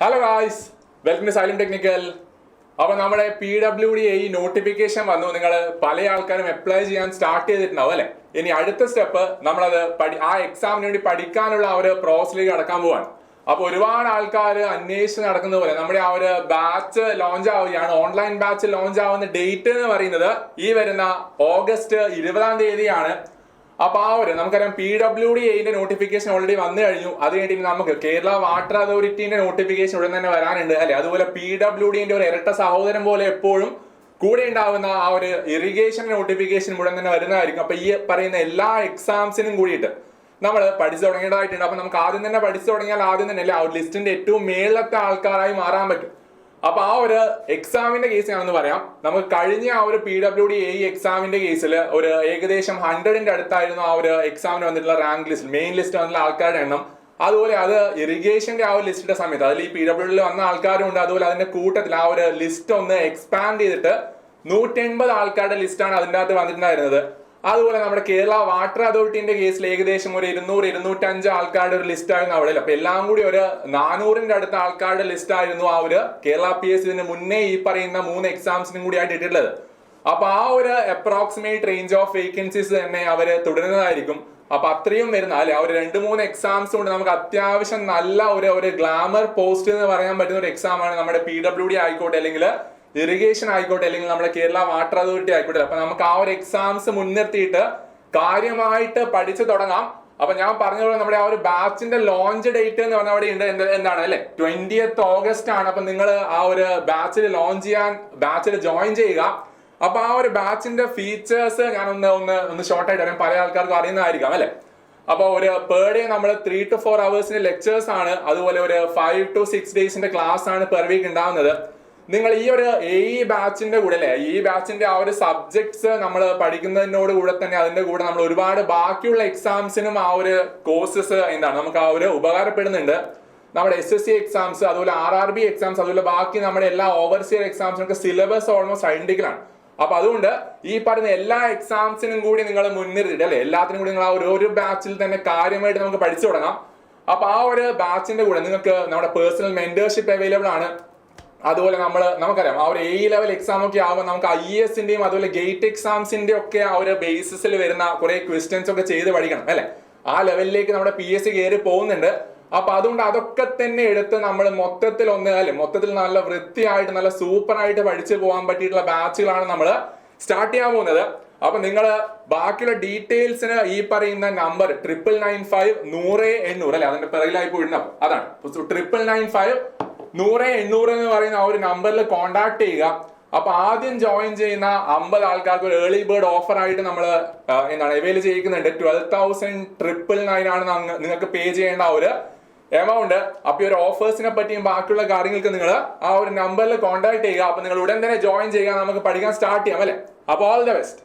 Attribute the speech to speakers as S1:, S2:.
S1: Hello guys, welcome to silent technical. അപ്പൊ നമ്മുടെ PWD notification വന്നു. നിങ്ങൾ പല ആൾക്കാരും അപ്ലൈ ചെയ്യാൻ സ്റ്റാർട്ട് ചെയ്തിട്ടുണ്ടാവും അല്ലെ. ഇനി അടുത്ത സ്റ്റെപ്പ് നമ്മളത് ആ എക്സാമിന് വേണ്ടി പഠിക്കാനുള്ള ആ ഒരു പ്രോസസ്സിലേക്ക് കടക്കാൻ പോവാണ്. അപ്പൊ ഒരുപാട് ആൾക്കാർ അന്വേഷിച്ച് നടക്കുന്ന പോലെ നമ്മുടെ ആ ഒരു ബാച്ച് ലോഞ്ച് ആവുകയാണ്. ഓൺലൈൻ ബാച്ച് ലോഞ്ച് ആവുന്ന ഡേറ്റ് എന്ന് പറയുന്നത് ഈ വരുന്ന ഓഗസ്റ്റ് 20 അപ്പൊ നമുക്കറിയാം PWD നോട്ടിഫിക്കേഷൻ ഓൾറെഡി വന്നു കഴിഞ്ഞു. അത് കഴിഞ്ഞിട്ട് നമുക്ക് കേരള വാട്ടർ അതോറിറ്റിന്റെ നോട്ടിഫിക്കേഷൻ ഉടൻ തന്നെ വരാനുണ്ട് അല്ലെ. അതുപോലെ PWD ഒരു ഇരട്ട സഹോദരൻ പോലെ എപ്പോഴും കൂടെ ഉണ്ടാവുന്ന ആ ഒരു ഇറിഗേഷൻ നോട്ടിഫിക്കേഷൻ ഉടൻ തന്നെ വരുന്നതായിരിക്കും. അപ്പൊ ഈ പറയുന്ന എല്ലാ എക്സാംസിനും കൂടിയിട്ട് നമ്മൾ പഠിച്ചു തുടങ്ങേണ്ടതായിട്ടുണ്ട്. അപ്പൊ നമുക്ക് ആദ്യം തന്നെ പഠിച്ചു തുടങ്ങിയാൽ ആദ്യം തന്നെ അല്ലെ ആ ഒരു ലിസ്റ്റിന്റെ ഏറ്റവും മേളത്തെ ആൾക്കാരായി മാറാൻ പറ്റും. അപ്പൊ ആ ഒരു എക്സാമിന്റെ കേസ് ഞാനൊന്ന് പറയാം. നമുക്ക് കഴിഞ്ഞ ആ ഒരു PWD എക്സാമിന്റെ കേസിൽ ഒരു ഏകദേശം 100ന്റെ അടുത്തായിരുന്നു ആ ഒരു എക്സാമിന് വന്നിട്ടുള്ള റാങ്ക് ലിസ്റ്റ്, മെയിൻ ലിസ്റ്റ് വന്നിട്ടുള്ള ആൾക്കാരുടെ എണ്ണം. അതുപോലെ അത് ഇറിഗേഷന്റെ ആ ഒരു ലിസ്റ്റിന്റെ സമയത്ത് അതിൽ ഈ PWD വന്ന ആൾക്കാരും ഉണ്ട്. അതുപോലെ അതിന്റെ കൂട്ടത്തിൽ ആ ഒരു ലിസ്റ്റ് ഒന്ന് എക്സ്പാൻഡ് ചെയ്തിട്ട് 180 ആൾക്കാരുടെ ലിസ്റ്റാണ് അതിൻ്റെ അകത്ത് വന്നിട്ടുണ്ടായിരുന്നത്. അതുപോലെ നമ്മുടെ കേരള വാട്ടർ അതോറിറ്റിന്റെ കേസിൽ ഏകദേശം ഒരു 200-205 ആൾക്കാരുടെ ഒരു ലിസ്റ്റ് ആയിരുന്നു അവിടെ. അപ്പൊ എല്ലാം കൂടി ഒരു 400ന്റെ അടുത്ത ആൾക്കാരുടെ ലിസ്റ്റ് ആയിരുന്നു ആ ഒരു കേരള PSC ഇതിന് മുന്നേ ഈ പറയുന്ന 3 എക്സാംസിനും കൂടി ആയിട്ട് ഇട്ടിട്ടുള്ളത്. അപ്പൊ ആ ഒരു അപ്രോക്സിമേറ്റ് റേഞ്ച് ഓഫ് വേക്കൻസീസ് തന്നെ അവര് തുടരുന്നതായിരിക്കും. അപ്പൊ അത്രയും വരുന്ന അല്ലെ ആ ഒരു 2-3 എക്സാംസ് കൊണ്ട് നമുക്ക് അത്യാവശ്യം നല്ല ഒരു ഗ്ലാമർ പോസ്റ്റ് എന്ന് പറയാൻ പറ്റുന്ന ഒരു എക്സാം ആണ് നമ്മുടെ PWD ആയിക്കോട്ടെ, അല്ലെങ്കിൽ ഇറിഗേഷൻ ആയിക്കോട്ടെ, അല്ലെങ്കിൽ നമ്മുടെ കേരള വാട്ടർ അതോറിറ്റി ആയിക്കോട്ടെ. അപ്പൊ നമുക്ക് ആ ഒരു എക്സാംസ് മുൻനിർത്തിയിട്ട് കാര്യമായിട്ട് പഠിച്ചു തുടങ്ങാം. അപ്പൊ ഞാൻ പറഞ്ഞ പോലെ നമ്മുടെ ആ ഒരു ബാച്ചിന്റെ ലോഞ്ച് ഡേറ്റ് എന്ന് പറഞ്ഞാൽ അവിടെ ഉണ്ട്. എന്താണ് അല്ലെ 20th ഓഗസ്റ്റ് ആണ്. അപ്പൊ നിങ്ങൾ ആ ഒരു ബാച്ചിൽ ലോഞ്ച് ചെയ്യാൻ ബാച്ചിൽ ജോയിൻ ചെയ്യുക. അപ്പൊ ആ ഒരു ബാച്ചിന്റെ ഫീച്ചേഴ്സ് ഞാൻ ഒന്ന് ഷോർട്ടായിട്ട് അറിയാം, പല ആൾക്കാർക്കും അറിയുന്നതായിരിക്കാം അല്ലെ. അപ്പൊ ഒരു പെർ ഡേ നമ്മൾ 3 to 4 hours ലെക്ചേഴ്സ് ആണ്. അതുപോലെ ഒരു 5 to 6 days ക്ലാസ് ആണ് പെർ വീക്ക് ഉണ്ടാവുന്നത്. നിങ്ങൾ ഈ ഒരു ബാച്ചിന്റെ കൂടെ അല്ലെ, ഈ ബാച്ചിന്റെ ആ ഒരു സബ്ജക്ട്സ് നമ്മൾ പഠിക്കുന്നതിനോട് കൂടെ തന്നെ അതിന്റെ കൂടെ നമ്മൾ ഒരുപാട് ബാക്കിയുള്ള എക്സാംസിനും ആ ഒരു കോഴ്സസ് എന്താണ് നമുക്ക് ആ ഒരു ഉപകാരപ്പെടുന്നുണ്ട്. നമ്മുടെ SSC എക്സാംസ്, അതുപോലെ RRB എക്സാംസ്, അതുപോലെ ബാക്കി നമ്മുടെ എല്ലാ ഓവർസിയർ എക്സാംസിനൊക്കെ സിലബസ് ഓൾമോസ്റ്റ് ഐഡന്റിക്കൽ ആണ്. അപ്പൊ അതുകൊണ്ട് ഈ പറയുന്ന എല്ലാ എക്സാംസിനും കൂടി നിങ്ങൾ മുൻനിർത്തിയിട്ട് അല്ലെ എല്ലാത്തിനും കൂടി നിങ്ങൾ ആ ഒരു ബാച്ചിൽ തന്നെ കാര്യമായിട്ട് നമുക്ക് പഠിച്ചു തുടങ്ങാം. അപ്പൊ ആ ഒരു ബാച്ചിന്റെ കൂടെ നിങ്ങൾക്ക് നമ്മുടെ പേഴ്സണൽ മെന്റർഷിപ്പ് അവൈലബിൾ ആണ്. അതുപോലെ നമുക്കറിയാം ആ ഒരു ലെവൽ എക്സാം ഒക്കെ ആകുമ്പോൾ നമുക്ക് IASന്റെയും അതുപോലെ ഗേറ്റ് എക്സാംസിന്റെ ഒക്കെ ആ ഒരു ബേസിസിൽ വരുന്ന കുറെ ക്വസ്റ്റ്യൻസ് ഒക്കെ ചെയ്ത് പഠിക്കണം അല്ലെ. ആ ലെവലിലേക്ക് നമ്മുടെ PSC കയറി പോകുന്നുണ്ട്. അപ്പൊ അതുകൊണ്ട് അതൊക്കെ തന്നെ എടുത്ത് നമ്മൾ മൊത്തത്തിൽ നല്ല വൃത്തിയായിട്ട് നല്ല സൂപ്പർ ആയിട്ട് പഠിച്ചു പോകാൻ പറ്റിയിട്ടുള്ള ബാച്ചുകളാണ് നമ്മൾ സ്റ്റാർട്ട് ചെയ്യാൻ പോകുന്നത്. അപ്പൊ നിങ്ങൾ ബാക്കിയുള്ള ഡീറ്റെയിൽസിന് ഈ പറയുന്ന നമ്പർ 9995-100-800 അല്ലെ, അതിന്റെ പിറകിലായി പോയിടണം. അതാണ് 9995-100-800 എന്ന് പറയുന്ന ആ ഒരു നമ്പറിൽ കോൺടാക്ട് ചെയ്യുക. അപ്പൊ ആദ്യം ജോയിൻ ചെയ്യുന്ന 50 ആൾക്കാർക്ക് ഒരു ഏർലി ബേർഡ് ഓഫർ ആയിട്ട് നമ്മൾ അവൈൽ ചെയ്യിക്കുന്നുണ്ട്. 12,999 ആണ് നിങ്ങൾക്ക് പേ ചെയ്യേണ്ട ആ ഒരു എമൗണ്ട്. അപ്പൊ ഈ ഒരു ഓഫേഴ്സിനെ പറ്റിയും ബാക്കിയുള്ള കാര്യങ്ങൾക്ക് നിങ്ങൾ ആ ഒരു നമ്പറിൽ കോൺടാക്ട് ചെയ്യുക. അപ്പൊ നിങ്ങൾ ഉടൻ തന്നെ ജോയിൻ ചെയ്യുക, നമുക്ക് പഠിക്കാൻ സ്റ്റാർട്ട് ചെയ്യാം അല്ലെ. അപ്പൊ ഓൾ ദ ബെസ്റ്റ്.